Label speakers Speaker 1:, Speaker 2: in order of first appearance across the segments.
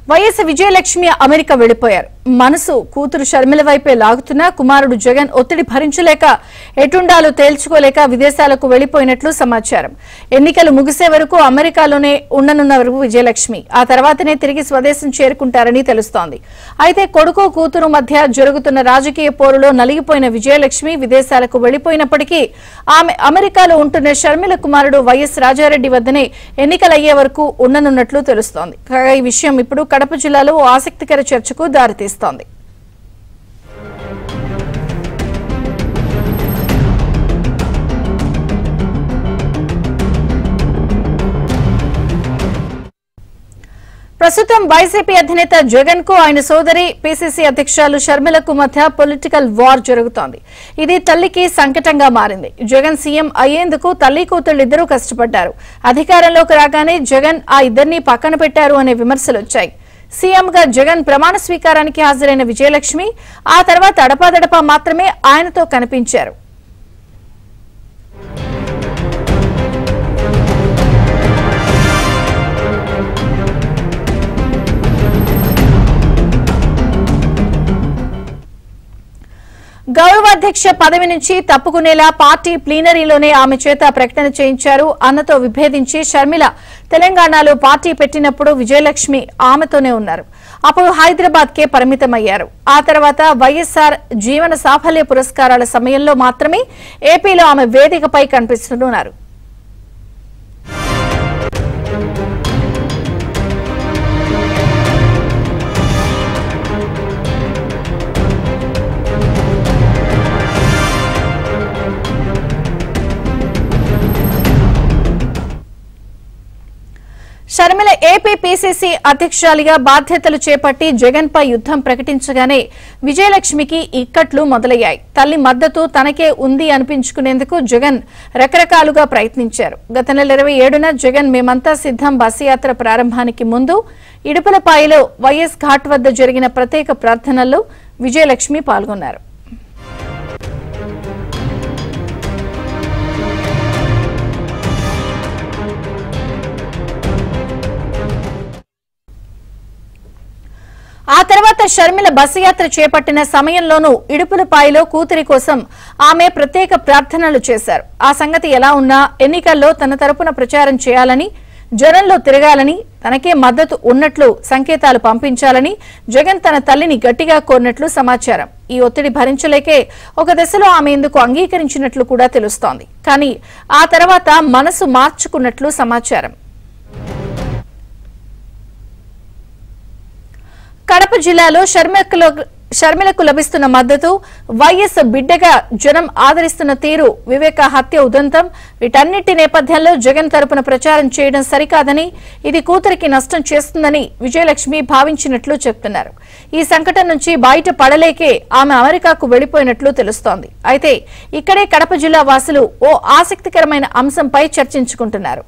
Speaker 1: YS Vijayalakshmi America వెళ్లిపోయారు. మనసు కూతురు షర్మిల వైపే లాగుతున్నా కుమారుడు జగన్ ఒత్తిడి భరించలేక ఎటుండాలో తేల్చుకోలేక విదేశాలకు వెళ్లిపోయినట్లు సమాచారం. ఎన్నికలు ముగిసే వరకు అమెరికాలోనే ఉండనున్నారు విజయలక్ష్మి. ఆ తర్వాతనే తిరిగి స్వదేశం చేరుకుంటారని తెలుస్తోంది. అయితే కొడుకు కూతురు మధ్య జరుగుతున్న రాజకీయ పోరులో నలిగిపోయిన విజయలక్ష్మి విదేశాలకు వెళ్లిపోయినప్పటికీ ఆమె అమెరికాలో ఉంటున్న షర్మిల కుమారుడు వైఎస్ రాజారెడ్డి వద్దనే ఎన్నికలయ్యే వరకు ఉండనున్నట్లు తెలుస్తోంది. కాగా ఈ విషయం ఇప్పుడు కడప జిల్లాలో ఓ ఆసక్తికర చర్చకు దారితీస్తోంది. ప్రస్తుతం వైసీపీ అధినేత జగన్ కు ఆయన సోదరి పీసీసీ అధ్యక్షురాలు షర్మిలకు మధ్య పొలిటికల్ వార్ జరుగుతోంది. ఇది తల్లికి సంకటంగా మారింది. జగన్ సీఎం అయ్యేందుకు తల్లి కూతుళ్లిద్దరూ కష్టపడ్డారు. అధికారంలోకి రాగానే జగన్ ఆ ఇద్దరిని పక్కన పెట్టారు అనే విమర్శలు వచ్చాయి. సీఎంగా జగన్ ప్రమాణ స్వీకారానికి హాజరైన విజయలక్ష్మి ఆ తర్వాత అడపాదడపా మాత్రమే ఆయనతో కనిపించారు. గౌరవాధ్యక్ష పదవి నుంచి తప్పుకునేలా పార్టీ ప్లీనరీలోనే ఆమె చేత ప్రకటన చేయించారు. అన్నతో విభేదించి షర్మిల తెలంగాణలో పార్టీ పెట్టినప్పుడు విజయలక్ష్మి ఆమెతోనే ఉన్నారు. అప్పుడు హైదరాబాద్ కే పరిమితమయ్యారు. ఆ తర్వాత వైఎస్ఆర్ జీవన సాఫల్య పురస్కారాల సమయంలో మాత్రమే ఏపీలో ఆమె వేదికపై కనిపిస్తున్నారు. షర్మిల ఏపీ పీసీసీ అధ్యక్షురాలిగా బాధ్యతలు చేపట్టి జగన్ పై యుద్దం ప్రకటించగానే విజయలక్ష్మికి ఇక్కట్లు మొదలయ్యాయి. తల్లి మద్దతు తనకే ఉంది అనిపించుకునేందుకు జగన్ రకరకాలుగా ప్రయత్నించారు. గత నెల 27న జగన్ మేమంతా సిద్దం బస్సు యాత్ర ప్రారంభానికి ముందు ఇడుపులపాయలో వైఎస్ ఘాట్ వద్ద జరిగిన ప్రత్యేక ప్రార్థనల్లో విజయలక్ష్మి పాల్గొన్నారు. ఆ తర్వాత షర్మిల బస్సు యాత్ర చేపట్టిన సమయంలోనూ ఇడుపులపాయలో కూతురి కోసం ఆమె ప్రత్యేక ప్రార్థనలు చేశారు. ఆ సంగతి ఎలా ఉన్నా ఎన్నికల్లో తన తరపున ప్రచారం చేయాలని, జనంలో తిరగాలని, తనకే మద్దతు ఉన్నట్లు సంకేతాలు పంపించాలని జగన్ తన తల్లిని గట్టిగా కోరినట్లు సమాచారం. ఈ ఒత్తిడి భరించలేకే ఒక దశలో ఆమె ఇందుకు అంగీకరించినట్లు కూడా తెలుస్తోంది. కానీ ఆ తర్వాత మనసు మార్చుకున్నట్లు సమాచారం. కడప జిల్లాలో షర్మిలకు లభిస్తున్న మద్దతు, వైఎస్ బిడ్డగా జనం ఆదరిస్తున్న తీరు, వివేక హత్య ఉదంతం వీటన్నిటి నేపథ్యంలో జగన్ తరపున ప్రచారం చేయడం సరికాదని, ఇది కూతురికి నష్టం చేస్తుందని విజయలక్ష్మి భావించినట్లు చెబుతున్నారు. ఈ సంకటం నుంచి బయట పడలేకే ఆమె అమెరికాకు వెళ్లిపోయినట్లు తెలుస్తోంది. అయితే ఇక్కడే కడప జిల్లా వాసులు ఓ ఆసక్తికరమైన అంశంపై చర్చించుకుంటున్నారు.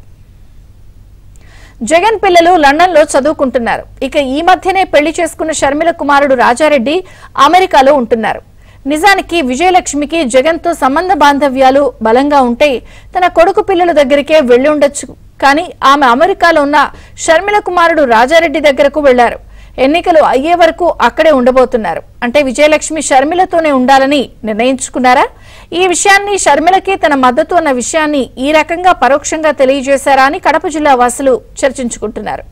Speaker 1: జగన్ పిల్లలు లండన్ లో చదువుకుంటున్నారు. ఇక ఈ మధ్యనే పెళ్లి చేసుకున్న షర్మిల కుమారుడు రాజారెడ్డి అమెరికాలో ఉంటున్నారు. నిజానికి విజయలక్ష్మికి జగన్ తో సంబంధ బాంధవ్యాలు బలంగా ఉంటే తన కొడుకు పిల్లల దగ్గరికే వెళ్లి ఉండొచ్చు. కానీ ఆమె అమెరికాలో ఉన్న షర్మిల కుమారుడు రాజారెడ్డి దగ్గరకు వెళ్లారు. ఎన్నికలు అయ్యే వరకు అక్కడే ఉండబోతున్నారు. అంటే విజయలక్ష్మి షర్మిలతోనే ఉండాలని నిర్ణయించుకున్నారా? ఈ విషయాన్ని షర్మిలకి తన మద్దతు అన్న విషయాన్ని ఈ రకంగా పరోక్షంగా తెలియజేశారా అని కడప జిల్లా వాసులు చర్చించుకుంటున్నారు.